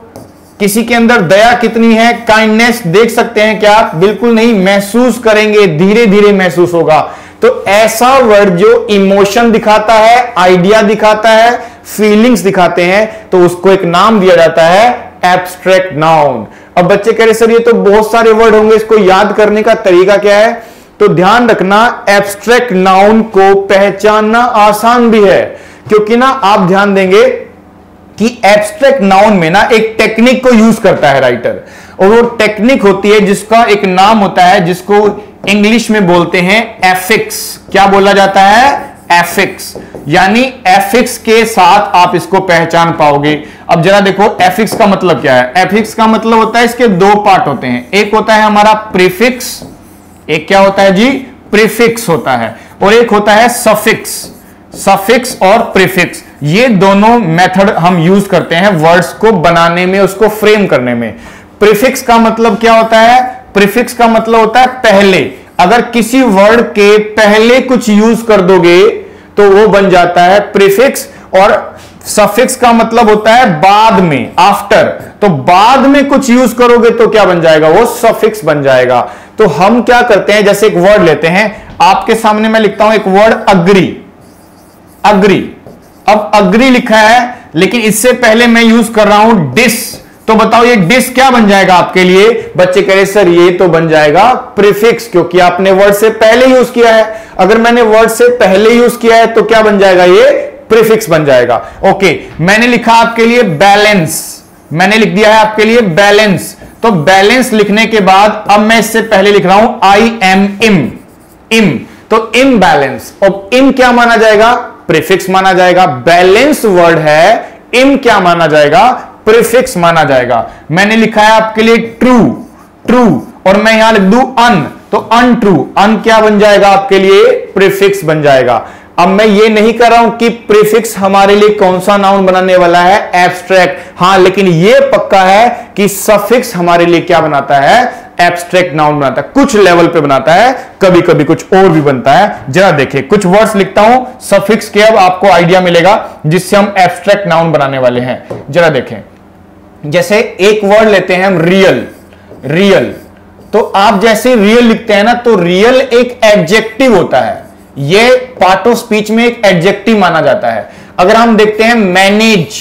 किसी के अंदर दया कितनी है, काइंडनेस देख सकते हैं क्या? बिल्कुल नहीं, महसूस करेंगे, धीरे धीरे महसूस होगा। तो ऐसा वर्ड जो इमोशन दिखाता है, आइडिया दिखाता है, फीलिंग्स दिखाते हैं, तो उसको एक नाम दिया जाता है एब्स्ट्रैक्ट नाउन। अब बच्चे कह रहे सर ये तो बहुत सारे वर्ड होंगे, इसको याद करने का तरीका क्या है? तो ध्यान रखना, एब्स्ट्रैक्ट नाउन को पहचानना आसान भी है, क्योंकि ना आप ध्यान देंगे कि एब्स्ट्रैक्ट नाउन में ना एक टेक्निक को यूज करता है राइटर, और वो टेक्निक होती है जिसका एक नाम होता है, जिसको इंग्लिश में बोलते हैं एफिक्स। क्या बोला जाता है? एफिक्स। यानी एफिक्स के साथ आप इसको पहचान पाओगे। अब जरा देखो एफिक्स का मतलब क्या है। एफिक्स का मतलब होता है, इसके दो पार्ट होते हैं, एक होता है हमारा प्रीफिक्स, एक क्या होता है जी? प्रीफिक्स होता है, और एक होता है सफिक्स। सफिक्स और प्रीफिक्स, ये दोनों मेथड हम यूज करते हैं वर्ड्स को बनाने में, उसको फ्रेम करने में। प्रीफिक्स का मतलब क्या होता है? प्रीफिक्स का मतलब होता है पहले। अगर किसी वर्ड के पहले कुछ यूज कर दोगे तो वो बन जाता है प्रीफिक्स, और सफिक्स का मतलब होता है बाद में, आफ्टर। तो बाद में कुछ यूज करोगे तो क्या बन जाएगा? वो सफिक्स बन जाएगा। तो हम क्या करते हैं, जैसे एक वर्ड लेते हैं, आपके सामने मैं लिखता हूं एक वर्ड अग्री। अग्री, अब अग्री लिखा है, लेकिन इससे पहले मैं यूज कर रहा हूं डिस। तो बताओ ये डिस क्या बन जाएगा आपके लिए? बच्चे कह रहे सर ये तो बन जाएगा प्रीफिक्स, क्योंकि आपने वर्ड से पहले यूज किया है। अगर मैंने वर्ड से पहले यूज किया है तो क्या बन जाएगा? ये प्रीफिक्स बन जाएगा। ओके, मैंने लिखा आपके लिए बैलेंस, मैंने लिख दिया है आपके लिए बैलेंस। तो बैलेंस लिखने के बाद अब मैं इससे पहले लिख रहा हूं आई एम इम। तो इम्बैलेंस, और इम क्या माना जाएगा? प्रीफिक्स माना जाएगा। बैलेंस वर्ड है, इम क्या माना जाएगा? प्रीफिक्स माना जाएगा। मैंने लिखा है आपके लिए ट्रू, और मैं यहां लिख दूं अन, तो अनट्रू, अन क्या बन जाएगा आपके लिए? प्रीफिक्स बन जाएगा। अब मैं ये नहीं कर रहा हूं कि प्रीफिक्स हमारे लिए कौन सा नाउन बनाने वाला है, एब्स्ट्रैक्ट। हां, लेकिन ये पक्का है कि सफिक्स हमारे लिए क्या बनाता है, एब्स्ट्रैक्ट नाउन बनाता है। कुछ लेवल पे बनाता है, कभी कभी कुछ और भी बनता है। जरा देखिए, कुछ वर्ड्स लिखता हूं सफिक्स के, अब आपको आइडिया मिलेगा जिससे हम एब्स्ट्रैक्ट नाउन बनाने वाले हैं। जरा देखें, जैसे एक वर्ड लेते हैं हम रियल। रियल, तो आप जैसे रियल लिखते हैं ना, तो रियल एक एडजेक्टिव होता है, ये पार्ट ऑफ स्पीच में एक एडजेक्टिव माना जाता है। अगर हम देखते हैं मैनेज,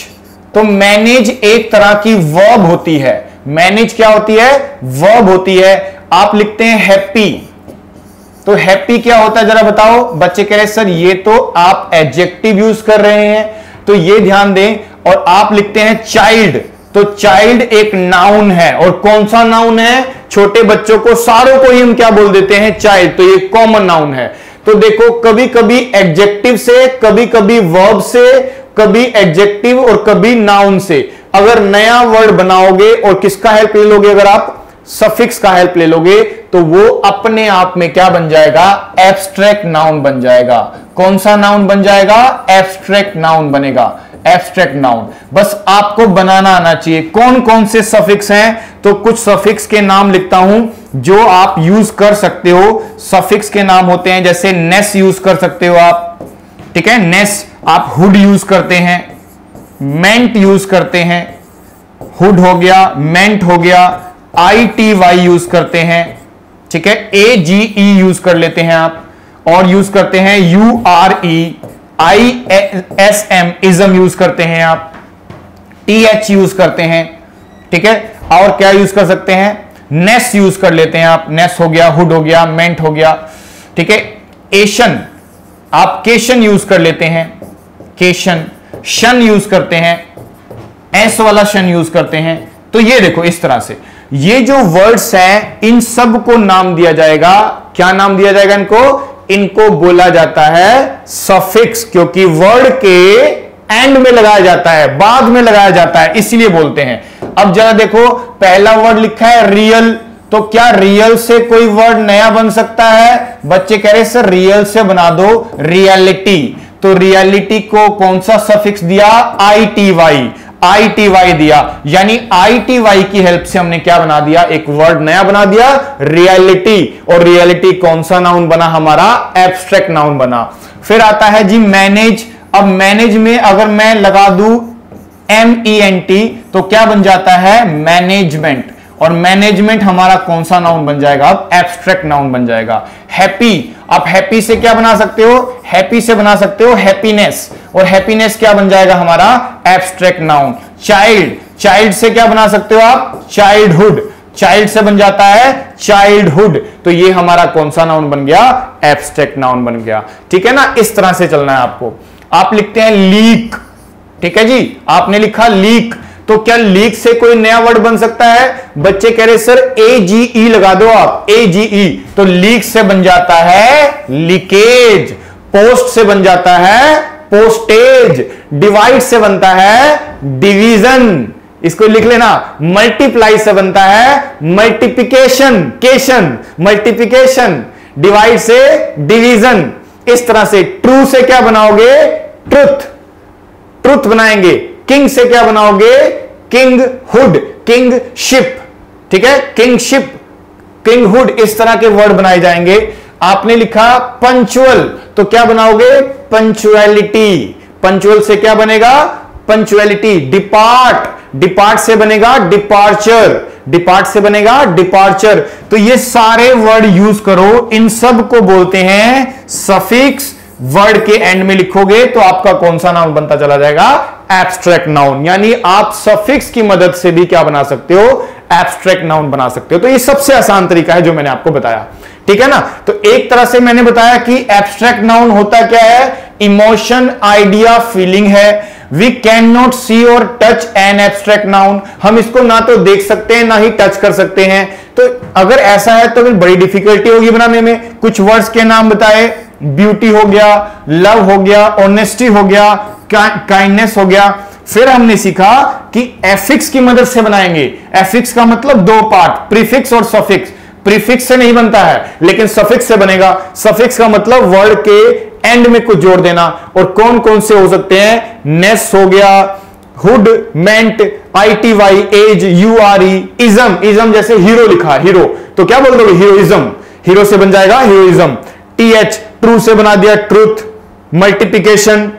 तो मैनेज एक तरह की वर्ब होती है। मैनेज क्या होती है, वर्ब होती है। आप लिखते हैं हैप्पी, तो हैप्पी क्या होता है जरा बताओ। बच्चे कह रहे सर ये तो आप एडजेक्टिव यूज कर रहे हैं, तो ये ध्यान दें। और आप लिखते हैं चाइल्ड, तो चाइल्ड एक नाउन है, और कौन सा नाउन है, छोटे बच्चों को सारों को ही हम क्या बोल देते हैं, चाइल्ड, तो ये कॉमन नाउन है। तो देखो, कभी कभी एडजेक्टिव से, कभी कभी वर्ब से, कभी एडजेक्टिव और कभी नाउन से। अगर नया वर्ड बनाओगे और किसका हेल्प ले लोगे, अगर आप सफिक्स का हेल्प ले लोगे, तो वो अपने आप में क्या बन जाएगा, एब्स्ट्रैक्ट नाउन बन जाएगा। कौन सा नाउन बन जाएगा, एब्स्ट्रैक्ट नाउन बनेगा, एब्स्ट्रैक्ट नाउन। बस आपको बनाना आना चाहिए। कौन कौन से सफिक्स हैं, तो कुछ सफिक्स के नाम लिखता हूं जो आप यूज कर सकते हो। सफिक्स के नाम होते हैं, जैसे नेस यूज कर सकते हो आप, ठीक है, नेस। आप हुड यूज करते हैं, मेंट यूज करते हैं, हुड हो गया, मेंट हो गया, ITY यूज करते हैं, ठीक है, AGE यूज कर लेते हैं आप, और यूज करते हैं URE, ISM इज्म यूज करते हैं आप, TH यूज करते हैं, ठीक है। और क्या यूज कर सकते हैं, नेस यूज कर लेते हैं आप, नेस हो गया, हुड हो गया, मेंट हो गया, ठीक है। एशन, आप केशन यूज कर लेते हैं, केशन। शन यूज करते हैं, एस वाला शन यूज करते हैं। तो ये देखो, इस तरह से ये जो वर्ड्स हैं, इन सब को नाम दिया जाएगा। क्या नाम दिया जाएगा इनको, इनको बोला जाता है सफिक्स, क्योंकि वर्ड के एंड में लगाया जाता है, बाद में लगाया जाता है, इसलिए बोलते हैं। अब जरा देखो, पहला वर्ड लिखा है रियल, तो क्या रियल से कोई वर्ड नया बन सकता है। बच्चे कह रहे सर रियल से बना दो रियलिटी, तो रियलिटी को कौन सा सफिक्स दिया, ITY, ITY दिया। यानी ITY की हेल्प से हमने क्या बना दिया, एक वर्ड नया बना दिया, रियलिटी। और रियलिटी कौन सा नाउन बना हमारा, एब्स्ट्रैक्ट नाउन बना। फिर आता है जी मैनेज। अब मैनेज में अगर मैं लगा दूं MENT, तो क्या बन जाता है, मैनेजमेंट। और मैनेजमेंट हमारा कौन सा नाउन बन जाएगा, अब एब्स्ट्रैक्ट नाउन बन जाएगा। हैप्पी, आप हैप्पी से क्या बना सकते हो, हैप्पी से बना सकते हो हैप्पीनेस, और हैप्पीनेस क्या बन जाएगा हमारा, एब्स्ट्रैक्ट नाउन। चाइल्ड, चाइल्ड से क्या बना सकते हो आप, चाइल्डहुड, चाइल्ड से बन जाता है चाइल्डहुड, तो ये हमारा कौन सा नाउन बन गया, एब्स्ट्रैक्ट नाउन बन गया। ठीक है ना, इस तरह से चलना है आपको। आप लिखते हैं लीक, ठीक है जी, आपने लिखा लीक, तो क्या लीक से कोई नया वर्ड बन सकता है। बच्चे कह रहे सर AGE लगा दो आप, AGE, तो लीक से बन जाता है लीकेज। पोस्ट से बन जाता है पोस्टेज। डिवाइड से बनता है डिवीजन, इसको लिख लेना। मल्टीप्लाई से बनता है मल्टीप्लिकेशन, केशन, मल्टीप्लिकेशन। डिवाइड से डिवीजन, इस तरह से। ट्रू से क्या बनाओगे, ट्रुथ, ट्रुथ बनाएंगे। किंग से क्या बनाओगे, किंगहुड, किंगशिप, ठीक है, किंगशिप, किंगहुड, इस तरह के वर्ड बनाए जाएंगे। आपने लिखा पंचुअल, तो क्या बनाओगे, पंचुअलिटी। पंचुअल से क्या बनेगा, पंचुअलिटी। डिपार्ट, डिपार्ट से बनेगा डिपार्चर, डिपार्ट से बनेगा डिपार्चर। तो ये सारे वर्ड यूज करो, इन सब को बोलते हैं सफिक्स। वर्ड के एंड में लिखोगे तो आपका कौन सा नाउन बनता चला जाएगा, एब्स्ट्रैक्ट नाउन। यानी आप सफिक्स की मदद से भी क्या बना सकते हो, एब्स्ट्रैक्ट नाउन बना सकते हो। तो ये सबसे आसान तरीका है जो मैंने आपको बताया, ठीक है ना। तो एक तरह से मैंने बताया कि एब्स्ट्रैक्ट नाउन होता क्या है, इमोशन, आइडिया, फीलिंग है। We can not see or touch an abstract noun, हम इसको ना तो देख सकते हैं ना ही टच कर सकते हैं। तो अगर ऐसा है तो फिर बड़ी डिफिकल्टी होगी बनाने में। कुछ वर्ड्स के नाम बताए, ब्यूटी हो गया, लव हो गया, ऑनेस्टी हो गया, काइंडनेस हो गया। फिर हमने सीखा कि एफिक्स की मदद से बनाएंगे। एफिक्स का मतलब दो पार्ट, प्रीफिक्स और सफिक्स। प्रीफिक्स से नहीं बनता है लेकिन सफिक्स से बनेगा। सफिक्स का मतलब वर्ड के एंड में कुछ जोड़ देना। और कौन कौन से हो सकते हैं, नेस हो गया, hood, ment, ITY, age, URE, ism, ism जैसे हीरो लिखा, हीरो तो क्या बोल दोगे, हीरोइज्म, हीरो से बन जाएगा हीरोइज्म। TH, ट्रू से बना दिया ट्रूथ, मल्टीप्लिकेशन,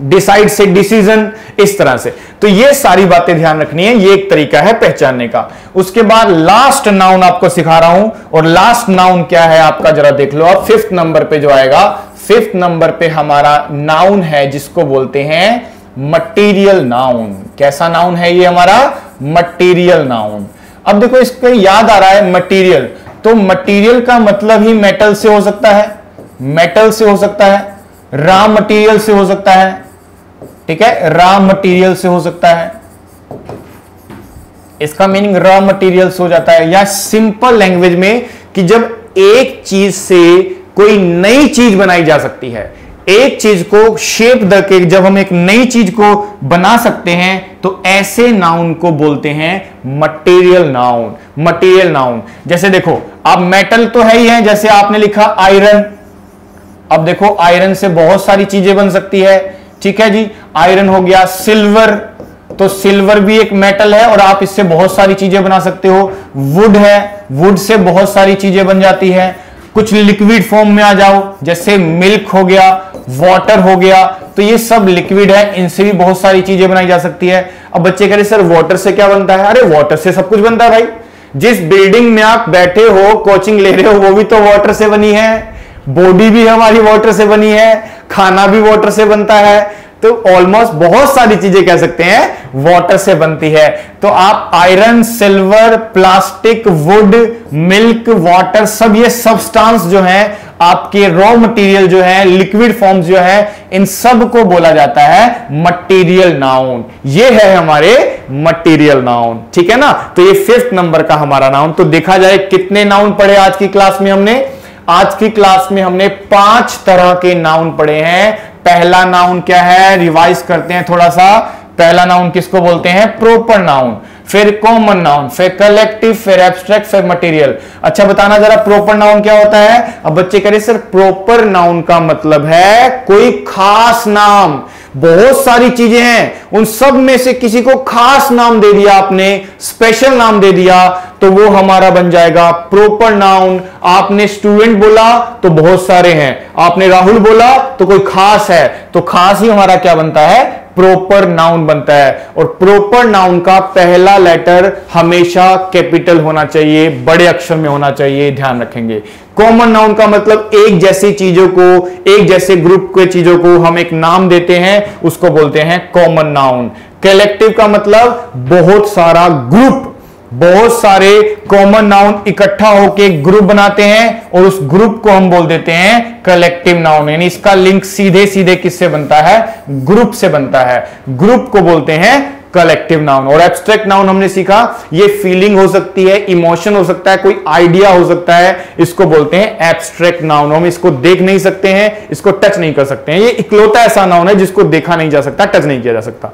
डिसाइड से डिसीजन, इस तरह से। तो ये सारी बातें ध्यान रखनी है, ये एक तरीका है पहचानने का। उसके बाद लास्ट नाउन आपको सिखा रहा हूं, और लास्ट नाउन क्या है आपका जरा देख लो आप। 5th नंबर पे जो आएगा, 5th नंबर पे हमारा नाउन है जिसको बोलते हैं मटीरियल नाउन। कैसा नाउन है ये हमारा, मटीरियल नाउन। अब देखो इसको याद आ रहा है मटीरियल, तो मटीरियल का मतलब ही मेटल से हो सकता है, मेटल से हो सकता है, रॉ मटीरियल से हो सकता है, ठीक है, रॉ मटीरियल से हो सकता है, इसका मीनिंग रॉ मटीरियल से हो जाता है। या सिंपल लैंग्वेज में कि जब एक चीज से कोई नई चीज बनाई जा सकती है, एक चीज को शेप देके जब हम एक नई चीज को बना सकते हैं, तो ऐसे नाउन को बोलते हैं मटेरियल नाउन। मटेरियल नाउन जैसे देखो, अब मेटल तो है ही है, जैसे आपने लिखा आयरन। अब देखो आयरन से बहुत सारी चीजें बन सकती है, ठीक है जी, आयरन हो गया। सिल्वर, तो सिल्वर भी एक मेटल है और आप इससे बहुत सारी चीजें बना सकते हो। वुड है, वुड से बहुत सारी चीजें बन जाती है। कुछ लिक्विड फॉर्म में आ जाओ, जैसे मिल्क हो गया, वाटर हो गया, तो ये सब लिक्विड है, इनसे भी बहुत सारी चीजें बनाई जा सकती है। अब बच्चे कह रहे सर वाटर से क्या बनता है, अरे वाटर से सब कुछ बनता है भाई। जिस बिल्डिंग में आप बैठे हो, कोचिंग ले रहे हो, वो भी तो वाटर से बनी है, बॉडी भी हमारी वाटर से बनी है, खाना भी वाटर से बनता है, तो ऑलमोस्ट बहुत सारी चीजें कह सकते हैं वाटर से बनती है। तो आप iron, silver, plastic, would, milk, water, सब ये सब्सटेंस जो है आपके रॉ मटेरियल जो है, लिक्विड फॉर्म्स जो है, इन सब को बोला जाता है मटेरियल नाउन। ये है हमारे मटेरियल नाउन, ठीक है ना। तो ये 5th नंबर का हमारा नाउन। तो देखा जाए कितने नाउन पढ़े आज की क्लास में हमने, आज की क्लास में हमने 5 तरह के नाउन पढ़े हैं। पहला नाउन क्या है, रिवाइज करते हैं थोड़ा सा। पहला नाउन किसको बोलते हैं, प्रोपर नाउन, फिर कॉमन नाउन, फिर कलेक्टिव, फिर एब्स्ट्रैक्ट, फिर मटेरियल। अच्छा बताना जरा प्रोपर नाउन क्या होता है। अब बच्चे कह रहे सर प्रोपर नाउन का मतलब है कोई खास नाम, बहुत सारी चीजें हैं, उन सब में से किसी को खास नाम दे दिया आपने, स्पेशल नाम दे दिया, तो वो हमारा बन जाएगा प्रोपर नाउन। आपने स्टूडेंट बोला तो बहुत सारे हैं, आपने राहुल बोला तो कोई खास है, तो खास ही हमारा क्या बनता है, प्रॉपर नाउन बनता है। और प्रॉपर नाउन का पहला लेटर हमेशा कैपिटल होना चाहिए, बड़े अक्षर में होना चाहिए, ध्यान रखेंगे। कॉमन नाउन का मतलब एक जैसी चीजों को, एक जैसे ग्रुप के चीजों को हम एक नाम देते हैं, उसको बोलते हैं कॉमन नाउन। कलेक्टिव का मतलब बहुत सारा ग्रुप, बहुत सारे कॉमन नाउन इकट्ठा होकर ग्रुप बनाते हैं और उस ग्रुप को हम बोल देते हैं कलेक्टिव नाउन। यानी इसका लिंक सीधे सीधे किससे बनता है, ग्रुप से बनता है, ग्रुप को बोलते हैं कलेक्टिव नाउन। और एब्स्ट्रैक्ट नाउन हमने सीखा, ये फीलिंग हो सकती है, इमोशन हो सकता है, कोई आइडिया हो सकता है, इसको बोलते हैं एब्स्ट्रैक्ट नाउन। हम इसको देख नहीं सकते हैं, इसको टच नहीं कर सकते हैं, ये इकलौता ऐसा नाउन है जिसको देखा नहीं जा सकता, टच नहीं किया जा सकता।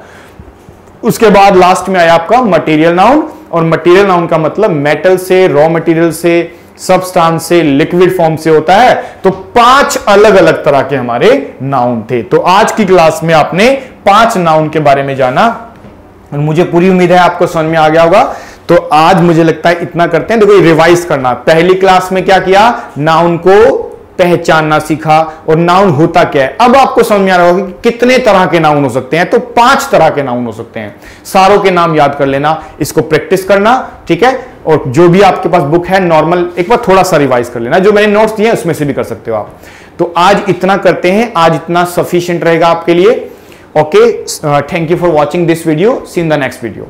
उसके बाद लास्ट में आया आपका मटेरियल नाउन, और मटेरियल नाउन का मतलब मेटल से, रॉ मटेरियल से, सब्सटेंस से, लिक्विड फॉर्म से होता है। तो 5 अलग अलग तरह के हमारे नाउन थे। तो आज की क्लास में आपने 5 नाउन के बारे में जाना और मुझे पूरी उम्मीद है आपको समझ में आ गया होगा। तो आज मुझे लगता है इतना करते हैं। देखो रिवाइज करना, पहली क्लास में क्या किया, नाउन को पहचानना सीखा और नाउन होता क्या है। अब आपको समझ में आ रहा होगा कि कितने तरह के नाउन हो सकते हैं। तो 5 तरह के नाउन हो सकते हैं, सारों के नाम याद कर लेना, इसको प्रैक्टिस करना, ठीक है। और जो भी आपके पास बुक है नॉर्मल एक बार थोड़ा सा रिवाइज कर लेना, जो मैंने नोट्स दिए हैं उसमें से भी कर सकते हो आप। तो आज इतना करते हैं, आज इतना सफिशिएंट रहेगा आपके लिए। Okay, thank you for watching this video, see in the next video.